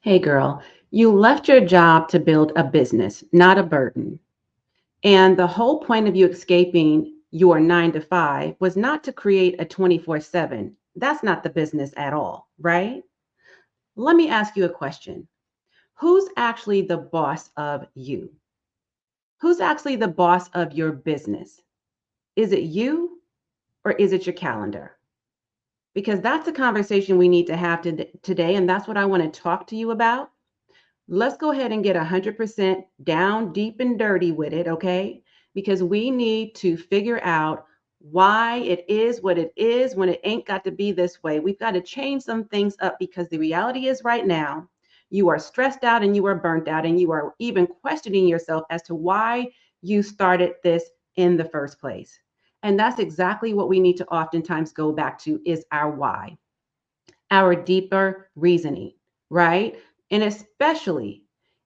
Hey girl, you left your job to build a business, not a burden. And the whole point of you escaping your 9 to 5 was not to create a 24/7. That's not the business at all, right? Let me ask you a question. Who's actually the boss of you? Who's actually the boss of your business? Is it you or is it your calendar? Because that's a conversation we need to have today. And that's what I want to talk to you about. Let's go ahead and get 100% down deep and dirty with it, okay? Because we need to figure out why it is what it is when it ain't got to be this way. We've got to change some things up because the reality is right now, you are stressed out and you are burnt out and you are even questioning yourself as to why you started this in the first place. And that's exactly what we need to oftentimes go back to is our why, our deeper reasoning, right? And especially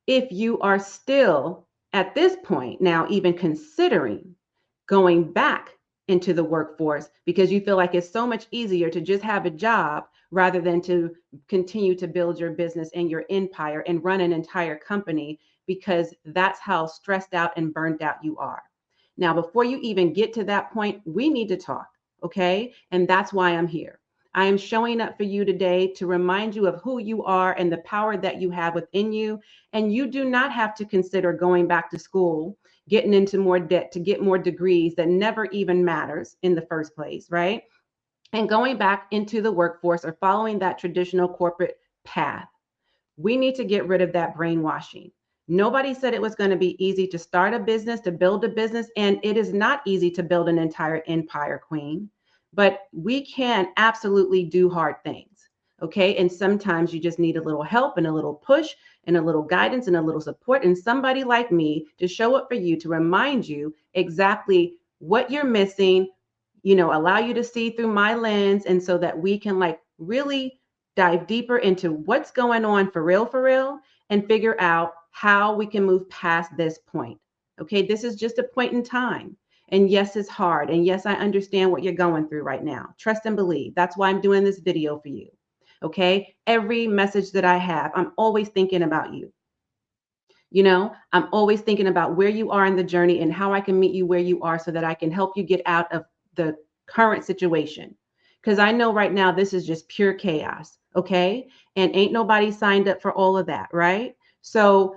if you are still at this point now, even considering going back into the workforce because you feel like it's so much easier to just have a job rather than to continue to build your business and your empire and run an entire company because that's how stressed out and burned out you are. Now, before you even get to that point, we need to talk, okay? And that's why I'm here. I am showing up for you today to remind you of who you are and the power that you have within you. And you do not have to consider going back to school, getting into more debt to get more degrees that never even matters in the first place, right? And going back into the workforce or following that traditional corporate path. We need to get rid of that brainwashing. Nobody said it was going to be easy to start a business, to build a business, and it is not easy to build an entire empire, queen. But we can absolutely do hard things. Okay. And sometimes you just need a little help and a little push and a little guidance and a little support and somebody like me to show up for you to remind you exactly what you're missing, allow you to see through my lens. And so that we can like really dive deeper into what's going on for real, and figure out how we can move past this point. Okay, this is just a point in time. And yes, it's hard. And yes, I understand what you're going through right now. Trust and believe. That's why I'm doing this video for you. Okay, every message that I have, I'm always thinking about you. I'm always thinking about where you are in the journey and how I can meet you where you are so that I can help you get out of the current situation. Because I know right now this is just pure chaos. Okay. And ain't nobody signed up for all of that. Right. So,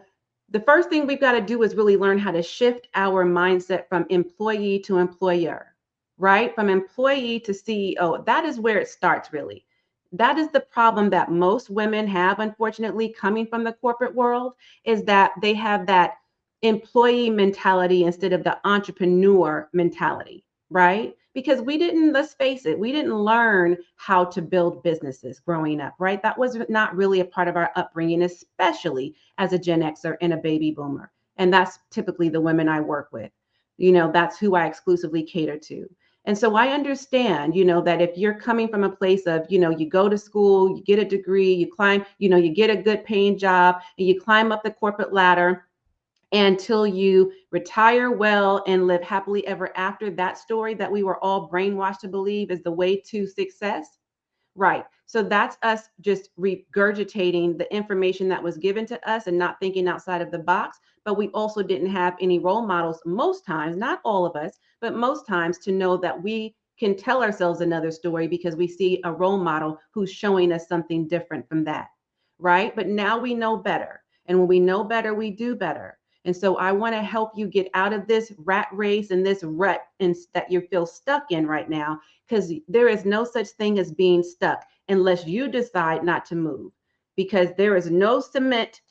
the first thing we've got to do is really learn how to shift our mindset from employee to employer, right? From employee to CEO. That is where it starts, really. That is the problem that most women have, unfortunately, coming from the corporate world is that they have that employee mentality instead of the entrepreneur mentality, right? Because we didn't, let's face it, we didn't learn how to build businesses growing up, right? That was not really a part of our upbringing, especially as a Gen Xer and a baby boomer. And that's typically the women I work with. That's who I exclusively cater to. And so I understand, that if you're coming from a place of, you go to school, you get a degree, you climb, you get a good paying job, and you climb up the corporate ladder until you retire well and live happily ever after. That story that we were all brainwashed to believe is the way to success. Right. So that's us just regurgitating the information that was given to us and not thinking outside of the box. But we also didn't have any role models most times, not all of us, but most times to know that we can tell ourselves another story because we see a role model who's showing us something different from that. Right. But now we know better. And when we know better, we do better. And so I want to help you get out of this rat race and this rut that you feel stuck in right now, because there is no such thing as being stuck unless you decide not to move, because there is no cement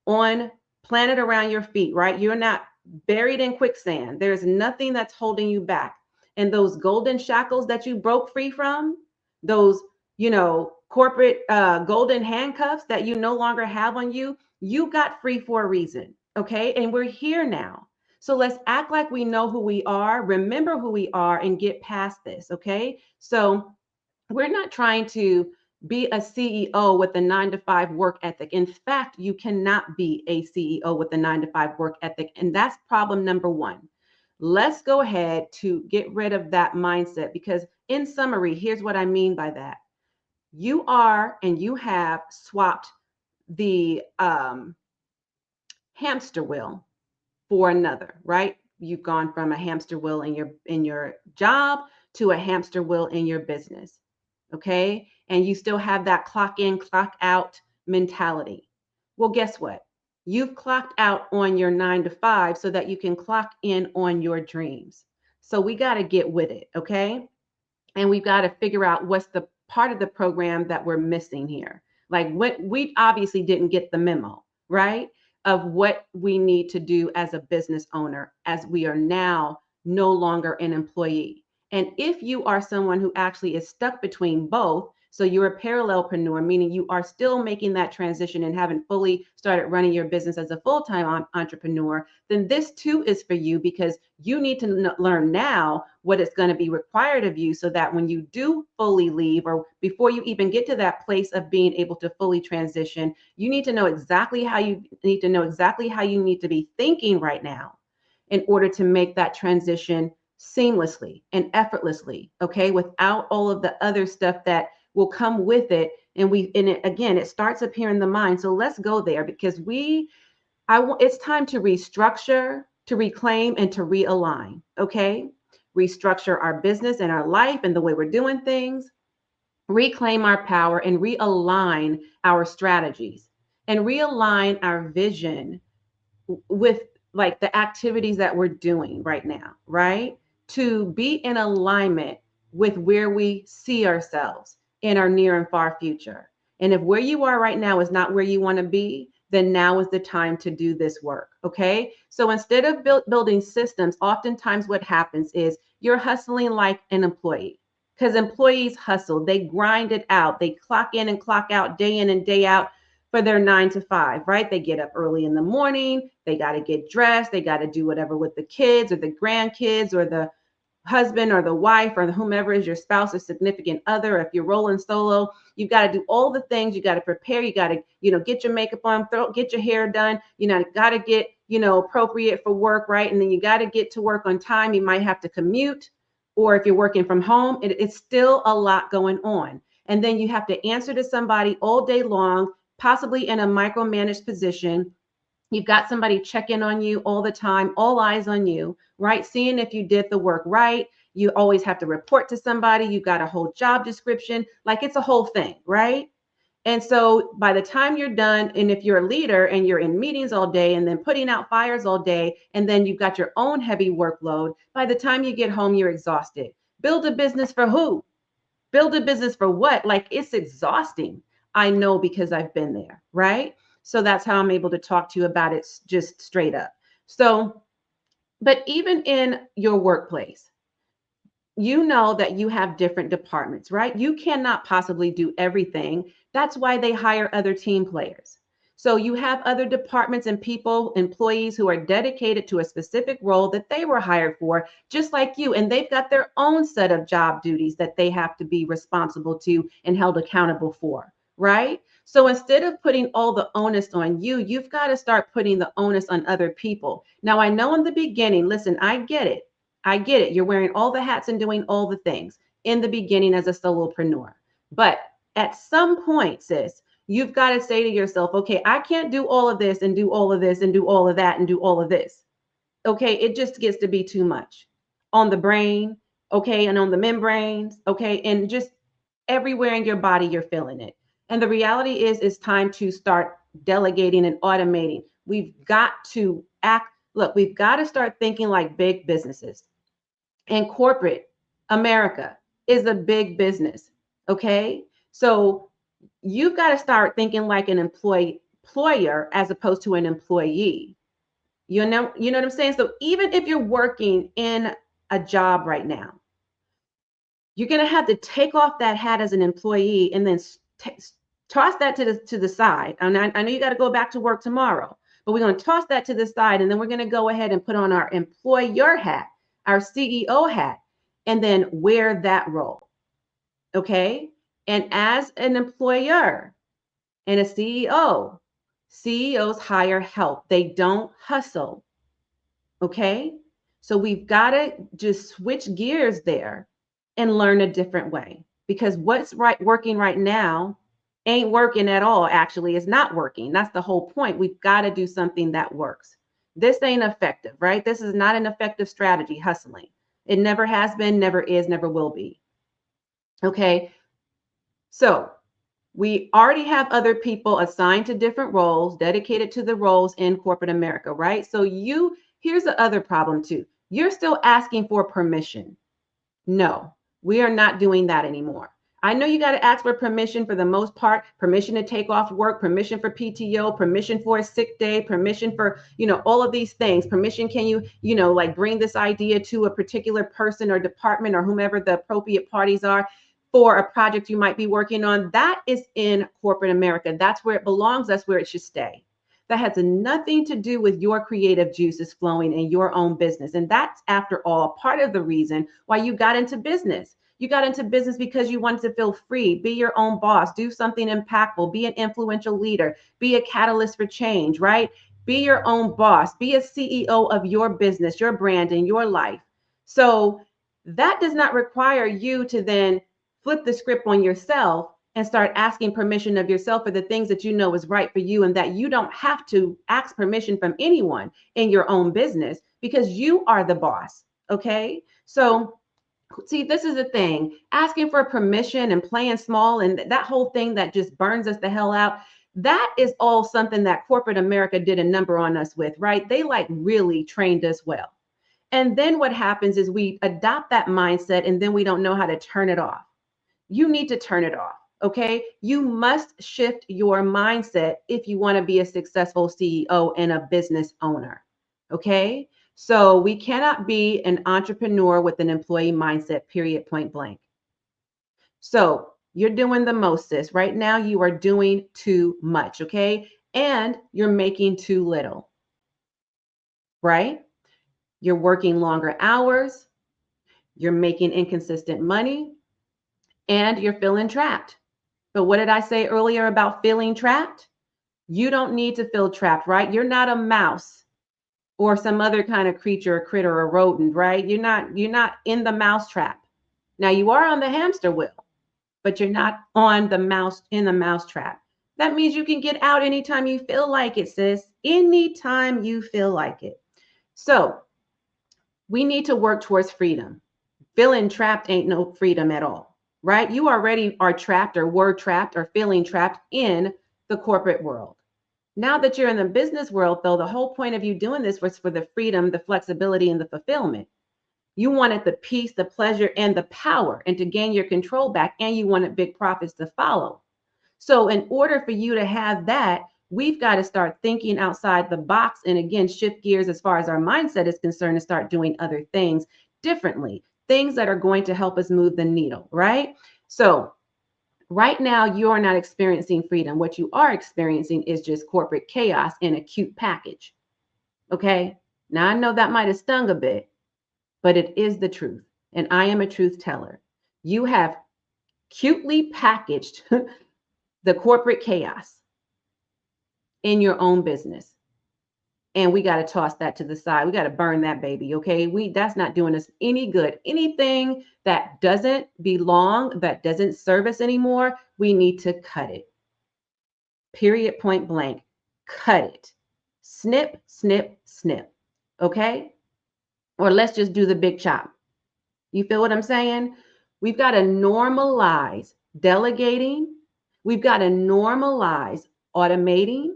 on planet around your feet, right? You're not buried in quicksand. There's nothing that's holding you back. And those golden shackles that you broke free from, those, corporate golden handcuffs that you no longer have on you, you got free for a reason. Okay. And we're here now. So let's act like we know who we are, remember who we are, and get past this. Okay. So we're not trying to be a CEO with a 9 to 5 work ethic. In fact, you cannot be a CEO with a 9 to 5 work ethic. And that's problem number one. Let's go ahead to get rid of that mindset because, in summary, here's what I mean by that. You are and you have swapped the hamster wheel for another, right? You've gone from a hamster wheel in your job to a hamster wheel in your business. Okay? And you still have that clock in, clock out mentality. Well, guess what? You've clocked out on your 9 to 5 so that you can clock in on your dreams. So we got to get with it, okay? And we've got to figure out what's the part of the program that we're missing here. Like what we obviously didn't get the memo, right? Of what we need to do as a business owner, as we are now no longer an employee. And if you are someone who actually is stuck between both, so you're a parallelpreneur, meaning you are still making that transition and haven't fully started running your business as a full-time entrepreneur, then this too is for you, because you need to learn now what is going to be required of you so that when you do fully leave, or before you even get to that place of being able to fully transition, you need to know exactly how you need to be thinking right now in order to make that transition seamlessly and effortlessly, okay, without all of the other stuff that will come with it. And it starts up here in the mind. So let's go there, because it's time to restructure, to reclaim, and to realign. Okay. Restructure our business and our life and the way we're doing things, reclaim our power, and realign our strategies, and realign our vision with like the activities that we're doing right now, right? To be in alignment with where we see ourselves in our near and far future. And if where you are right now is not where you want to be, then now is the time to do this work. Okay. So instead of building systems, oftentimes what happens is you're hustling like an employee, because employees hustle, they grind it out, they clock in and clock out day in and day out for their 9 to 5, right? They get up early in the morning, they got to get dressed, they got to do whatever with the kids or the grandkids or the husband or the wife or whomever is your spouse or significant other. If you're rolling solo, you've got to do all the things. You got to prepare. You got to, get your makeup on, get your hair done. Got to get, appropriate for work, right? And then you got to get to work on time. You might have to commute, or if you're working from home, it's still a lot going on. And then you have to answer to somebody all day long, possibly in a micromanaged position. You've got somebody checking on you all the time, all eyes on you, right? Seeing if you did the work right. You always have to report to somebody. You've got a whole job description, like it's a whole thing, right? And so by the time you're done, and if you're a leader and you're in meetings all day and then putting out fires all day, and then you've got your own heavy workload, by the time you get home, you're exhausted. Build a business for who? Build a business for what? Like, it's exhausting. I know, because I've been there, right? So that's how I'm able to talk to you about it just straight up. So, but even in your workplace, you know that you have different departments, right? You cannot possibly do everything. That's why they hire other team players. So you have other departments and people, employees who are dedicated to a specific role that they were hired for, just like you. And they've got their own set of job duties that they have to be responsible to and held accountable for, right? So instead of putting all the onus on you, you've got to start putting the onus on other people. Now, I know in the beginning, listen, I get it. I get it. You're wearing all the hats and doing all the things in the beginning as a solopreneur. But at some point, sis, you've got to say to yourself, okay, I can't do all of this and do all of this and do all of that and do all of this. Okay, it just gets to be too much on the brain, okay, and on the membranes, okay, and just everywhere in your body, you're feeling it. And the reality is, it's time to start delegating and automating. We've got to we've got to start thinking like big businesses. And corporate America is a big business. Okay. So you've got to start thinking like an employer as opposed to an employee. You know what I'm saying? So even if you're working in a job right now, you're going to have to take off that hat as an employee and then toss that to the side. And I know you got to go back to work tomorrow, but we're going to toss that to the side, and then we're going to go ahead and put on our employer hat, our CEO hat, and then wear that role. Okay. And as an employer and a CEO, CEOs hire help. They don't hustle. Okay. So we've got to just switch gears there and learn a different way, because what's working right now ain't working at all. Actually, it's not working. That's the whole point. We've got to do something that works. This ain't effective, right? This is not an effective strategy, hustling. It never has been, never is, never will be. Okay. So we already have other people assigned to different roles, dedicated to the roles in corporate America, right? So here's the other problem too. You're still asking for permission. No, we are not doing that anymore. I know you got to ask for permission for the most part, permission to take off work, permission for PTO, permission for a sick day, permission for, all of these things. Permission, can you, like bring this idea to a particular person or department or whomever the appropriate parties are for a project you might be working on. That is in corporate America. That's where it belongs. That's where it should stay. That has nothing to do with your creative juices flowing in your own business. And that's, after all, part of the reason why you got into business. You got into business because you wanted to feel free, be your own boss, do something impactful, be an influential leader, be a catalyst for change, right? Be your own boss, be a CEO of your business, your brand, and your life. So that does not require you to then flip the script on yourself and start asking permission of yourself for the things that you know is right for you, and that you don't have to ask permission from anyone in your own business because you are the boss. Okay. So see, this is the thing, asking for permission and playing small and that whole thing that just burns us the hell out. That is all something that corporate America did a number on us with, right? They like really trained us well. And then what happens is we adopt that mindset and then we don't know how to turn it off. You need to turn it off. Okay. You must shift your mindset if you want to be a successful CEO and a business owner. Okay. So we cannot be an entrepreneur with an employee mindset, period, point blank. So you're doing the most, sis. Right now, you are doing too much. Okay. And you're making too little, right? You're working longer hours. You're making inconsistent money and you're feeling trapped. But what did I say earlier about feeling trapped? You don't need to feel trapped, right? You're not a mouse or some other kind of creature, a critter, a rodent, right? You're not in the mouse trap. Now you are on the hamster wheel, but you're not on the mouse in the mouse trap. That means you can get out anytime you feel like it, sis. Anytime you feel like it. So we need to work towards freedom. Feeling trapped ain't no freedom at all, right? You already are trapped or were trapped or feeling trapped in the corporate world. Now that you're in the business world, though, the whole point of you doing this was for the freedom, the flexibility, and the fulfillment. You wanted the peace, the pleasure, and the power, and to gain your control back, and you wanted big profits to follow. So in order for you to have that, we've got to start thinking outside the box and again, shift gears as far as our mindset is concerned and start doing other things differently, things that are going to help us move the needle, right? So right now, you are not experiencing freedom. What you are experiencing is just corporate chaos in a cute package. Okay. Now, I know that might have stung a bit, but it is the truth. And I am a truth teller. You have cutely packaged the corporate chaos in your own business. And we got to toss that to the side. We got to burn that baby. Okay. That's not doing us any good. Anything that doesn't belong, that doesn't serve us anymore, we need to cut it. Period, point blank. Cut it. Snip, snip, snip. Okay. Or let's just do the big chop. You feel what I'm saying? We've got to normalize delegating. We've got to normalize automating.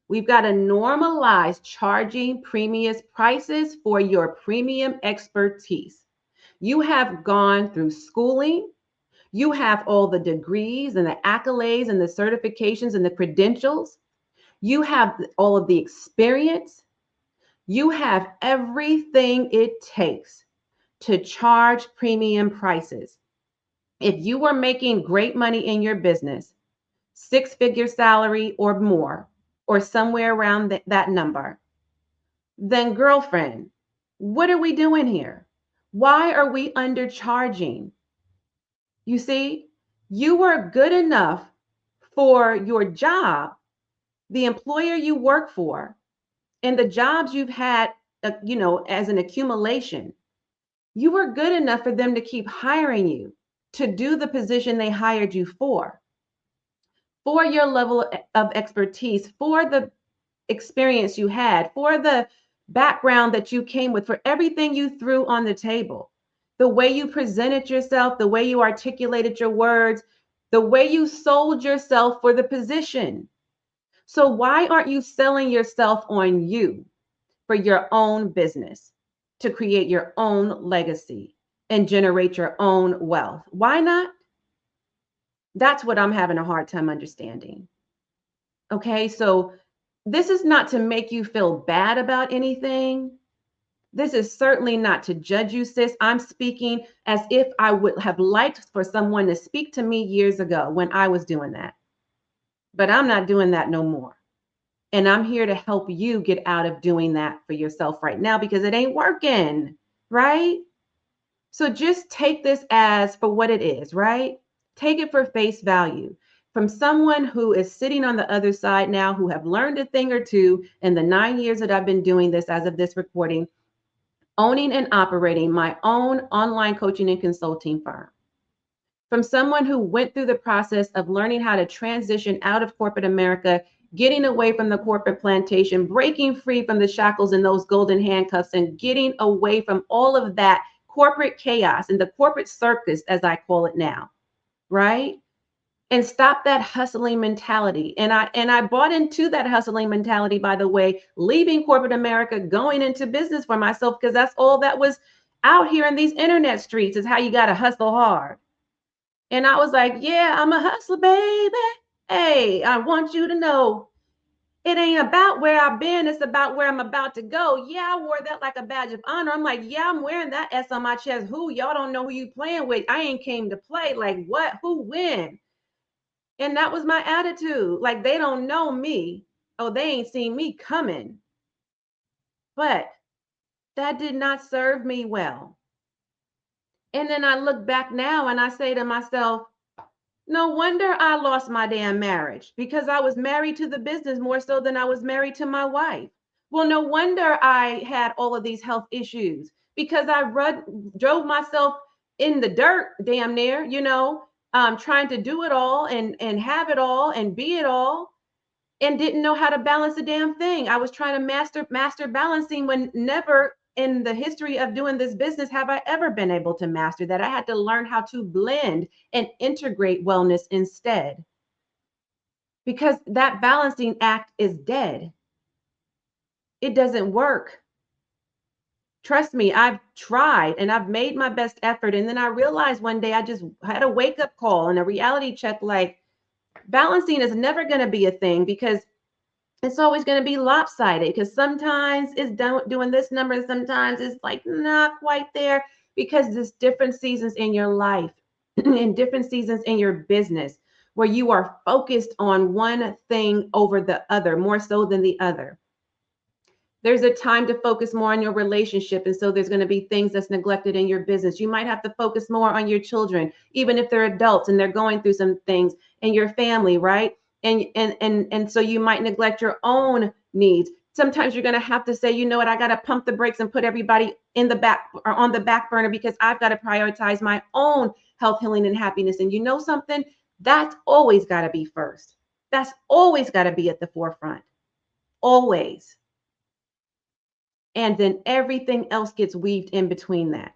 We've got to normalize charging premium prices for your premium expertise. You have gone through schooling. You have all the degrees and the accolades and the certifications and the credentials. You have all of the experience. You have everything it takes to charge premium prices. If you were making great money in your business, six-figure salary or more, or somewhere around that number, then girlfriend, what are we doing here? Why are we undercharging? You see, you were good enough for your job, the employer you work for, and the jobs you've had, as an accumulation. You were good enough for them to keep hiring you to do the position they hired you for. for your level of expertise, for the experience you had, for the background that you came with, for everything you threw on the table, the way you presented yourself, the way you articulated your words, the way you sold yourself for the position. So why aren't you selling yourself on you for your own business to create your own legacy and generate your own wealth? Why not? That's what I'm having a hard time understanding. Okay, so this is not to make you feel bad about anything. This is certainly not to judge you, sis. I'm speaking as if I would have liked for someone to speak to me years ago when I was doing that. But I'm not doing that no more. And I'm here to help you get out of doing that for yourself right now because it ain't working, right? So just take this as for what it is, right? Take it for face value from someone who is sitting on the other side now, who have learned a thing or two in the 9 years that I've been doing this as of this recording, owning and operating my own online coaching and consulting firm. From someone who went through the process of learning how to transition out of corporate America, getting away from the corporate plantation, breaking free from the shackles and those golden handcuffs, and getting away from all of that corporate chaos and the corporate circus, as I call it now, right? And stop that hustling mentality. And I bought into that hustling mentality, by the way, leaving corporate America, going into business for myself, because that's all that was out here in these internet streets is how you got to hustle hard. And I was like, yeah, I'm a hustler, baby. Hey, I want you to know it ain't about where I've been. It's about where I'm about to go. Yeah, I wore that like a badge of honor. I'm like, yeah, I'm wearing that S on my chest. Who? Y'all don't know who you playing with. I ain't came to play. Like what? Who? When? And that was my attitude. Like they don't know me. Oh, they ain't seen me coming. But that did not serve me well. And then I look back now and I say to myself, no wonder I lost my damn marriage because I was married to the business more so than I was married to my wife. Well, no wonder I had all of these health issues because I drove myself in the dirt damn near, trying to do it all and have it all and be it all and didn't know how to balance the damn thing. I was trying to master balancing when never in the history of doing this business have I ever been able to master that. I had to learn how to blend and integrate wellness instead because that balancing act is dead. It doesn't work. Trust me, I've tried and I've made my best effort. And then I realized one day I just had a wake up call and a reality check like balancing is never going to be a thing because it's always going to be lopsided because sometimes it's doing this number and sometimes it's like not quite there because there's different seasons in your life and different seasons in your business where you are focused on one thing over the other more so than the other. There's a time to focus more on your relationship. And so there's going to be things that's neglected in your business. You might have to focus more on your children, even if they're adults and they're going through some things in your family, right? And so you might neglect your own needs. Sometimes you're going to have to say, you know what, I got to pump the brakes and put everybody in the back or on the back burner because I've got to prioritize my own health, healing, and happiness. And you know something? That's always got to be first. That's always got to be at the forefront. Always. And then everything else gets weaved in between that.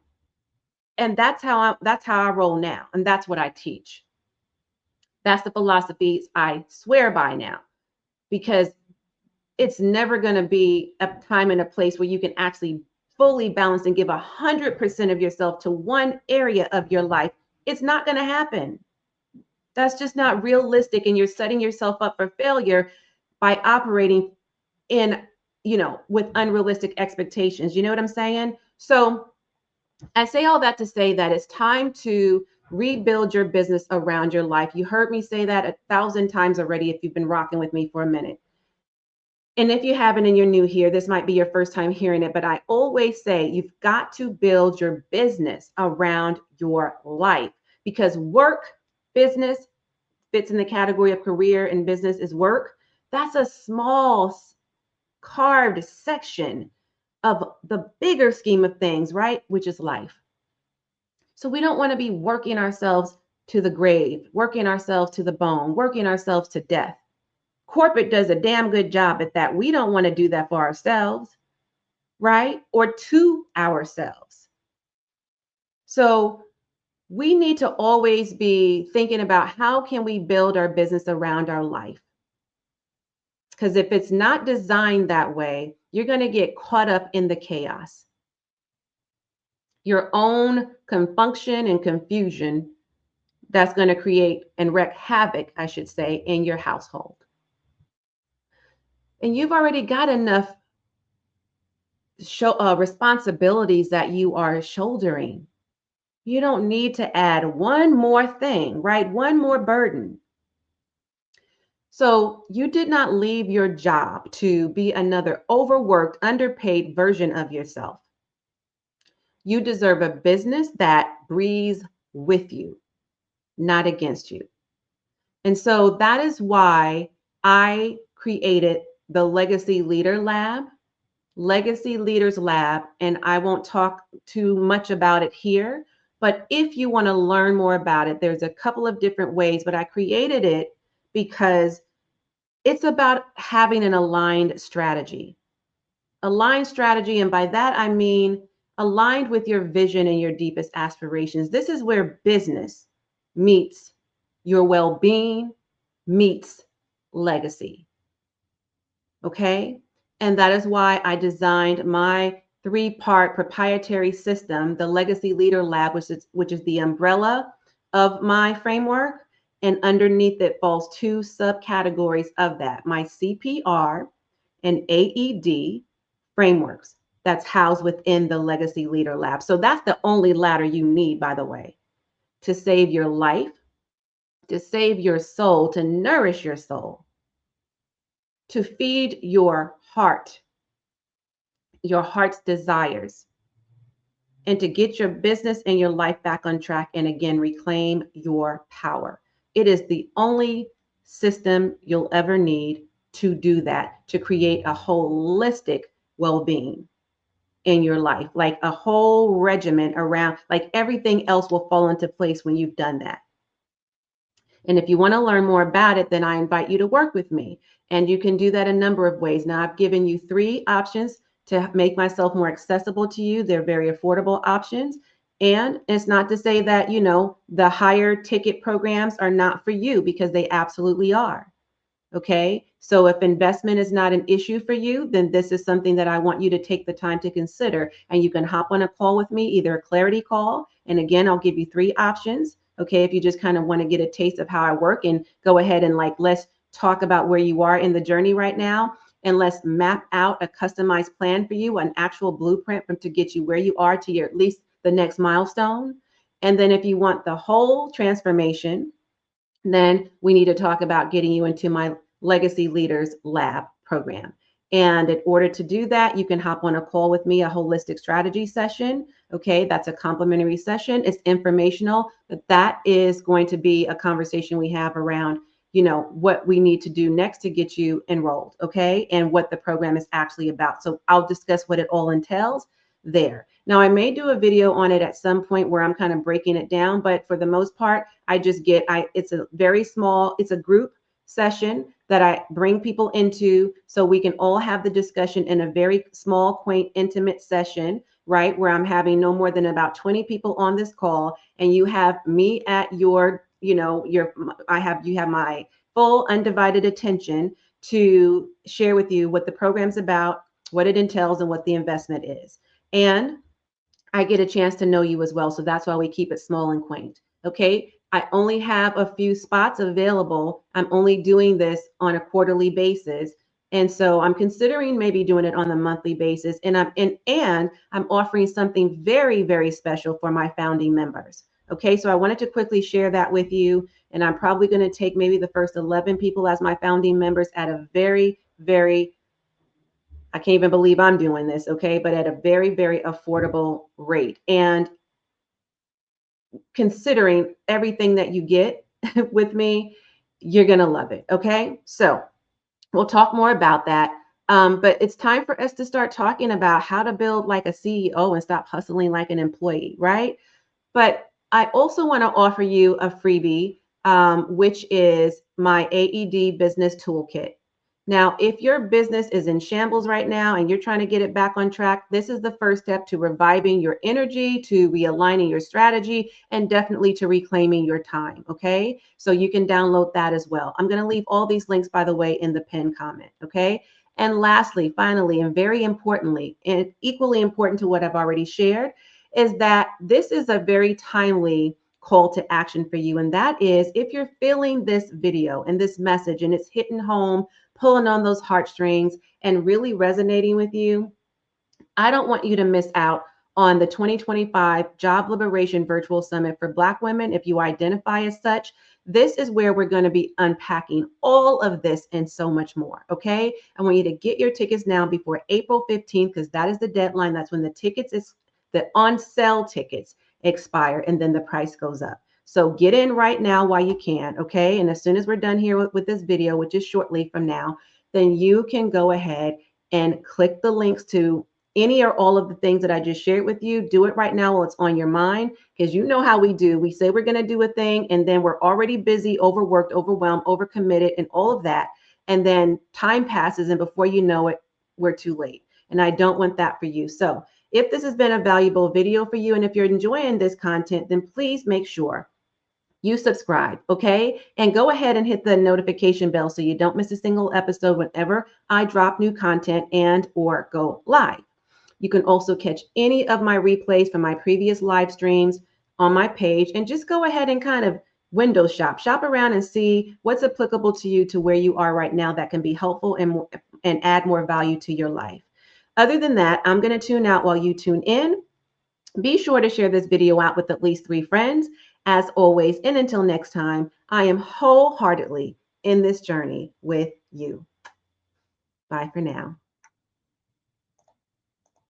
And that's how I roll now. And that's what I teach. That's the philosophies I swear by now, because it's never going to be a time and a place where you can actually fully balance and give 100% of yourself to one area of your life. It's not going to happen. That's just not realistic. And you're setting yourself up for failure by operating in, with unrealistic expectations. You know what I'm saying? So I say all that to say that it's time to rebuild your business around your life. You heard me say that 1,000 times already if you've been rocking with me for a minute. And if you haven't and you're new here, this might be your first time hearing it, but I always say you've got to build your business around your life because work, business fits in the category of career and business is work. That's a small carved section of the bigger scheme of things, right? Which is life. So we don't want to be working ourselves to the grave, working ourselves to the bone, working ourselves to death. Corporate does a damn good job at that. We don't want to do that for ourselves, right? Or to ourselves. So we need to always be thinking about how can we build our business around our life? Because if it's not designed that way, you're going to get caught up in the chaos. Your own confunction and confusion that's going to create and wreak havoc, I should say, in your household. And you've already got enough responsibilities that you are shouldering. You don't need to add one more thing, right? One more burden. So you did not leave your job to be another overworked, underpaid version of yourself. You deserve a business that breathes with you, not against you. And so that is why I created the Legacy Leader Lab, Legacy Leaders Lab, and I won't talk too much about it here, but if you want to learn more about it, there's a couple of different ways, but I created it because it's about having an aligned strategy. Aligned strategy, and by that I mean aligned with your vision and your deepest aspirations. This is where business meets your well-being, meets legacy. Okay? And that is why I designed my 3-part proprietary system, the Legacy Leader Lab, which is the umbrella of my framework. And underneath it falls 2 subcategories of that, my CPR and AED frameworks that's housed within the Legacy Leader Lab. So that's the only ladder you need, by the way, to save your life, to save your soul, to nourish your soul, to feed your heart's desires, and to get your business and your life back on track and again reclaim your power. It is the only system you'll ever need to do that, to create a holistic well-being in your life, like a whole regimen around, like everything else will fall into place when you've done that. And if you want to learn more about it, then I invite you to work with me. And you can do that a number of ways. Now, I've given you 3 options to make myself more accessible to you. They're very affordable options. And it's not to say that, the higher ticket programs are not for you, because they absolutely are. Okay. So if investment is not an issue for you, then this is something that I want you to take the time to consider. And you can hop on a call with me, either a clarity call. And again, I'll give you 3 options. Okay. If you just kind of want to get a taste of how I work, and go ahead and let's talk about where you are in the journey right now. And let's map out a customized plan for you, an actual blueprint to get you where you are to your, at least the next milestone. And then if you want the whole transformation, then we need to talk about getting you into my Legacy Leaders Lab program. And in order to do that, you can hop on a call with me, a holistic strategy session. Okay, that's a complimentary session. It's informational, but that is going to be a conversation we have around, what we need to do next to get you enrolled, okay, and what the program is actually about. So I'll discuss what it all entails there. Now, I may do a video on it at some point where I'm kind of breaking it down, but for the most part, it's a very small, it's a group session that I bring people into so we can all have the discussion in a very small, quaint, intimate session, right? Where I'm having no more than about 20 people on this call, and you have me at you have my full undivided attention to share with you what the program's about, what it entails, and what the investment is. And I get a chance to know you as well. So that's why we keep it small and quaint. Okay. I only have a few spots available. I'm only doing this on a quarterly basis. And so I'm considering maybe doing it on a monthly basis. And I'm offering something very, very special for my founding members. Okay. So I wanted to quickly share that with you. And I'm probably going to take maybe the first 11 people as my founding members at a very, very, I can't even believe I'm doing this, okay, but at a very, very affordable rate. And considering everything that you get with me, you're going to love it, okay? So we'll talk more about that. But it's time for us to start talking about how to build like a CEO and stop hustling like an employee, right? But I also want to offer you a freebie, which is my AED business toolkit. Now, if your business is in shambles right now and you're trying to get it back on track, this is the first step to reviving your energy, to realigning your strategy, and definitely to reclaiming your time. Okay. So you can download that as well. I'm going to leave all these links, by the way, in the pinned comment. Okay. And lastly, finally, and very importantly, and equally important to what I've already shared, is that this is a very timely call to action for you. And that is, if you're feeling this video and this message and it's hitting home, pulling on those heartstrings and really resonating with you, I don't want you to miss out on the 2025 Job Liberation Virtual Summit for Black women. If you identify as such, this is where we're going to be unpacking all of this and so much more. Okay. I want you to get your tickets now before April 15th, because that is the deadline. That's when the on sale tickets expire and then the price goes up. So get in right now while you can. Okay. And as soon as we're done here with this video, which is shortly from now, then you can go ahead and click the links to any or all of the things that I just shared with you. Do it right now while it's on your mind, because you know how we do. We say we're going to do a thing and then we're already busy, overworked, overwhelmed, overcommitted, and all of that. And then time passes, and before you know it, we're too late. And I don't want that for you. So if this has been a valuable video for you, and if you're enjoying this content, then please make sure you subscribe, okay? And go ahead and hit the notification bell so you don't miss a single episode whenever I drop new content and or go live. You can also catch any of my replays from my previous live streams on my page, and just go ahead and kind of window shop around and see what's applicable to you, to where you are right now, that can be helpful and add more value to your life. Other than that, I'm going to tune out while you tune in. Be sure to share this video out with at least 3 friends, as always. And until next time, I am wholeheartedly in this journey with you. Bye for now.